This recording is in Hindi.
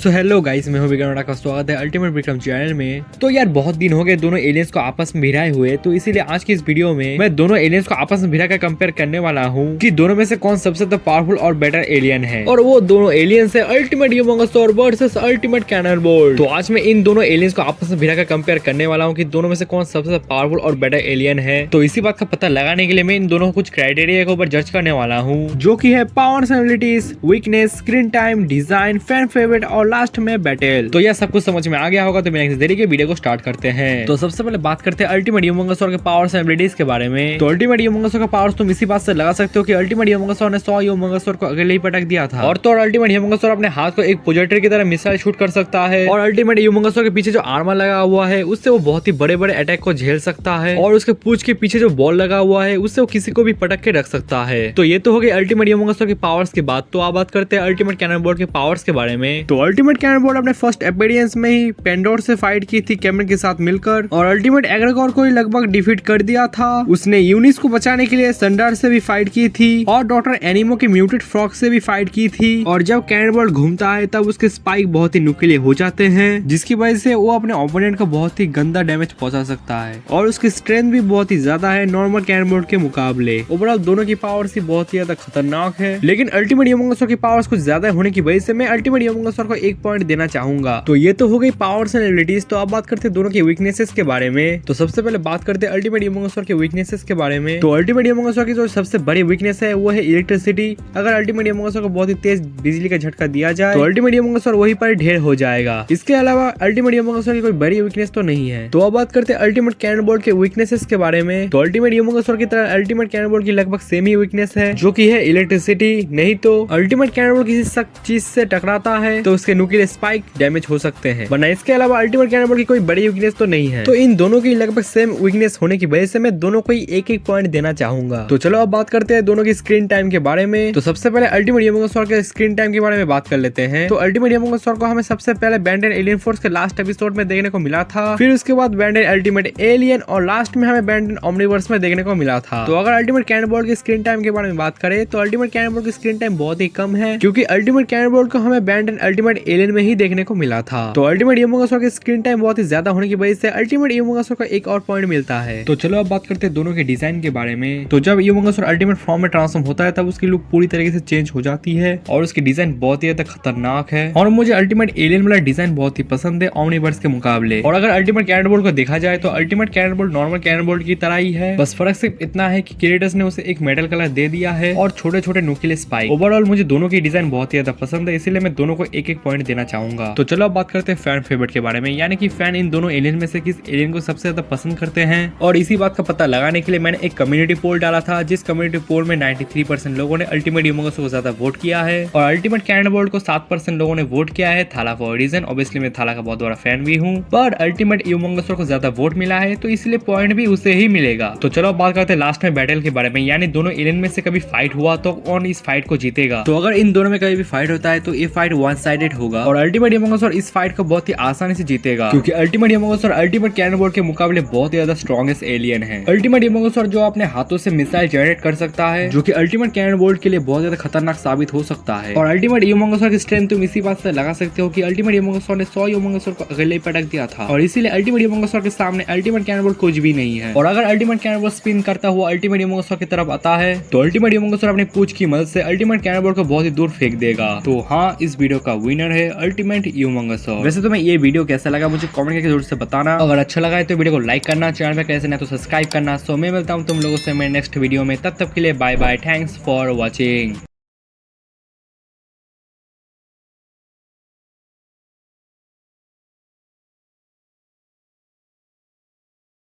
सो हेलो गाइस, मैं हूं विक्रम का स्वागत है अल्टीमेट विक्रम चैनल में। तो यार बहुत दिन हो गए दोनों एलियंस को आपस में भिड़ाए हुए, तो इसीलिए आज की इस वीडियो में मैं दोनों एलियंस को आपस में भिड़ा कर कंपेयर करने वाला हूं कि दोनों में से कौन सबसे ज्यादा पावरफुल और बेटर एलियन है। और वो दोनों एलियंस है अल्टीमेट ह्यूमंगसौर वर्सेस अल्टीमेट कैननबॉल। तो आज मैं इन दोनों एलियंस को आपस में भिड़ा कर कंपेयर करने वाला हूँ कि दोनों में से कौन सबसे ज्यादा पावरफुल और बेटर एलियन है। तो इसी बात का पता लगाने के लिए मैं इन दोनों को कुछ क्राइटेरिया के ऊपर जज करने वाला हूँ, जो की है power, abilities, weakness, screen time, design, fan favourite और लास्ट में बैटल। तो यह सब कुछ समझ में आ गया होगा, तो बिना किसी देरी के वीडियो को स्टार्ट करते हैं। तो सबसे पहले बात करते हैं अल्टीमेट ह्यूमंगसौर के पावर्स एंड एबिलिटीज के बारे में। तो अल्टीमेट ह्यूमंगसौर का पावर्स तुम इसी बात से लगा सकते हो कि अल्टीमेट ह्यूमंगसौर ने 100 ह्यूमंगसौर को अकेले ही पटक दिया था। और तो अल्टीमेट ह्यूमंगसौर अपने हाथ को एक प्रोजेक्टर की तरह मिसाइल शूट कर सकता है। और अल्टीमेट ह्यूमंगसौर के पीछे जो आर्मर लगा हुआ है उससे वो बहुत ही बड़े बड़े अटैक को झेल सकता है। और उसके पूंछ के पीछे जो बॉल लगा हुआ है उससे वो किसी को भी पटक के रख सकता है। तो ये तो हो गई अल्टीमेट ह्यूमंगसौर की पावर्स की बात। तो आप बात करते हैं अल्टीमेट कैननबॉल के पावर्स के बारे में। तो अल्टीमेट कैननबॉल अपने फर्स्ट अपीयरेंस में ही पेंडोर से फाइट की थी कैमरन के साथ मिलकर, और अल्टीमेट एग्रेगोर को ही लगभग डिफीट कर दिया था। उसने यूनिस को बचाने के लिए संडार से भी फाइट की थी और डॉक्टर एनिमो के म्यूटेड फ्रॉग से भी फाइट की थी। और जब कैननबॉल घूमता है तब उसके स्पाइक बहुत ही नुकीले हो जाते हैं, जिसकी वजह से वो अपने ओपोनेंट को बहुत ही गंदा डैमेज पहुंचा सकता है। और उसकी स्ट्रेंथ भी बहुत ही ज्यादा है नॉर्मल कैननबॉल के मुकाबले। ओवरऑल दोनों की पावर्स ही बहुत ही ज्यादा खतरनाक है, लेकिन अल्टीमेट ह्यूमंगसौर की पावर्स कुछ ज्यादा होने की वजह से मैं अल्टीमेट ह्यूमंगसौर को 1 पॉइंट देना चाहूंगा। तो ये तो हो गई पावर्स एंड एबिलिटीज। तो अब बात करते हैं दोनों की वीकनेसेस के बारे में। तो सबसे पहले बात करते हैं अल्टीमेट ह्यूमंगसौर के वीकनेसेस के बारे में। तो अल्टीमेट ह्यूमंगसौर की जो सबसे बड़ी वीकनेस है वो है इलेक्ट्रिसिटी। अगर अल्टीमेट ह्यूमंगसौर को बहुत ही तेज बिजली का झटका दिया जाए तो अल्टीमेट ह्यूमंगसौर वहीं पर ढेर हो जाएगा। इसके अलावा अल्टीमेट ह्यूमंगसौर की कोई बड़ी वीकनेस तो नहीं है। तो अब बात करते हैं अल्टीमेट कैननबॉल के वीकनेसेस के बारे में। तो अल्टीमेट ह्यूमंगसौर की तरह अल्टीमेट कैननबॉल की लगभग सेम ही वीकनेस है, जो की है इलेक्ट्रिसिटी। नहीं तो अल्टीमेट कैननबॉल किसी सख्त चीज से टकराता है तो उसके नुकीले स्पाइक डैमेज हो सकते हैं, वरना इसके अलावा अल्टीमेट कैननबॉल की कोई बड़ी वीकनेस तो नहीं है। तो इन दोनों की लगभग सेम वीकनेस होने की वजह से मैं दोनों को ही 1-1 पॉइंट देना चाहूंगा। तो चलो अब बात करते हैं दोनों की स्क्रीन टाइम के बारे में। तो सबसे पहले अल्टीमेट ह्यूमंगसौर के स्क्रीन टाइम के बारे में बात कर लेते हैं। तो अल्टीमेट ह्यूमंगसौर को हमें सबसे पहले बैंडेड एलियन फोर्स के लास्ट एपिसोड में देखने को मिला था, फिर उसके बाद बैंडेड अल्टीमेट एलियन और लास्ट में हमें बैंडेड ओमनीवर्स में देखने को मिला था। तो अगर अल्टीमेट कैननबॉल की स्क्रीन टाइम के बारे में बात करें तो अल्टीमेट कैननबॉल की स्क्रीन टाइम बहुत ही कम है, क्योंकि अल्टीमेट कैननबॉल को हमें बैंडेड अल्टीमेट एलियन में ही देखने को मिला था। तो अल्टीमेट ह्यूमंगसौर की स्क्रीन टाइम बहुत ही ज्यादा होने की वजह से अल्टीमेट ह्यूमंगसौर को 1 और पॉइंट मिलता है। तो चलो अब बात करते हैं दोनों के डिजाइन के बारे में। तो जब ह्यूमंगसौर अल्टीमेट फॉर्म में ट्रांसफॉर्म होता है तब उसकी लुक पूरी तरीके से चेंज हो जाती है और उसकी डिजाइन बहुत ही ज्यादा खतरनाक है। और मुझे अल्टीमेट एलियन वाला डिजाइन बहुत ही पसंद है ओमनीवर्स के मुकाबले। और अगर अल्टीमेट कैननबॉल को देखा जाए तो अल्टीमेट कैननबॉल नॉर्मल कैननबॉल की तरह ही है, बस फर्क सिर्फ इतना है कि क्रिएटर्स ने उसे एक मेटल कलर दे दिया है और छोटे छोटे नुकीले स्पाइक। ओवरऑल मुझे दोनों की डिजाइन बहुत ही ज्यादा पसंद है, इसीलिए मैं दोनों को 1-1 पॉइंट देना चाहूंगा। तो चलो अब बात करते हैं फैन फेवरेट के बारे में, यानी कि फैन इन दोनों एलियन में से किस एलियन को सबसे ज्यादा पसंद करते हैं। और इसी बात का पता लगाने के लिए मैंने एक कम्युनिटी पोल डाला था, जिस कम्युनिटी पोल में 93% लोगों ने अल्टीमेट ह्यूमंगसौर को ज्यादा वोट किया है और अल्टीमेट कैननबॉल को 7% लोगों ने वोट किया है। थाला फॉर रीजन, ऑब्वियसली मैं थाला का बहुत बड़ा फैन भी हूँ, पर अल्टीमेट ह्यूमंगसौर को ज्यादा वोट मिला है तो इसलिए पॉइंट भी उसे ही मिलेगा। तो चलो अब बात करते हैं लास्ट में बैटल के बारे में, यानी दोनों एलियन में से कभी फाइट हुआ तो कौन इस फाइट को जीतेगा। तो अगर इन दोनों में कभी भी फाइट होता है तो ये फाइट वन साइडेड होगा और अल्टीमेट ह्यूमंगसौर इस फाइट को बहुत ही आसानी से जीतेगा, क्योंकि अल्टीमेट ह्यूमंगसौर अल्टीमेट कैननबॉल के मुकाबले बहुत ही ज्यादा स्ट्रॉन्गेस्ट एलियन है। अल्टीमेट ह्यूमंगसौर जो अपने हाथों से मिसाइल जनरेट कर सकता है, जो कि अल्टीमेट कैननबॉल के लिए बहुत ज्यादा खतरनाक साबित हो सकता है। और अल्टीमेट ह्यूमंगसौर की स्ट्रेंथ तुम इसी बात से लगा सकते हो कि अल्टीमेट ह्यूमंगसौर ने 100 ह्यूमंगसौर को अकेले ही पटक दिया था और इसीलिए अल्टीमेट ह्यूमंगसौर के सामने अल्टीमेट कैननबॉल कुछ भी नहीं है। और अगर अल्टीमेट कैननबॉल स्पिन करता हुआ अल्टीमेट ह्यूमंगसौर की तरफ आता है तो अल्टीमेट ह्यूमंगसौर अपनी पूंछ की मदद से अल्टीमेट कैननबॉल को बहुत ही दूर फेंक देगा। तो हाँ, इस वीडियो का विनर है अल्टीमेट ह्यूमंगसौर। वैसे तुम्हें ये वीडियो कैसा लगा मुझे कमेंट करके जरूर से बताना। अगर अच्छा लगा है तो वीडियो को लाइक करना, चैनल पे कैसे नहीं तो सब्सक्राइब करना। सो मैं मिलता हूँ तुम लोगों से मैं नेक्स्ट वीडियो में, तब तक के लिए bye bye, thanks for watching.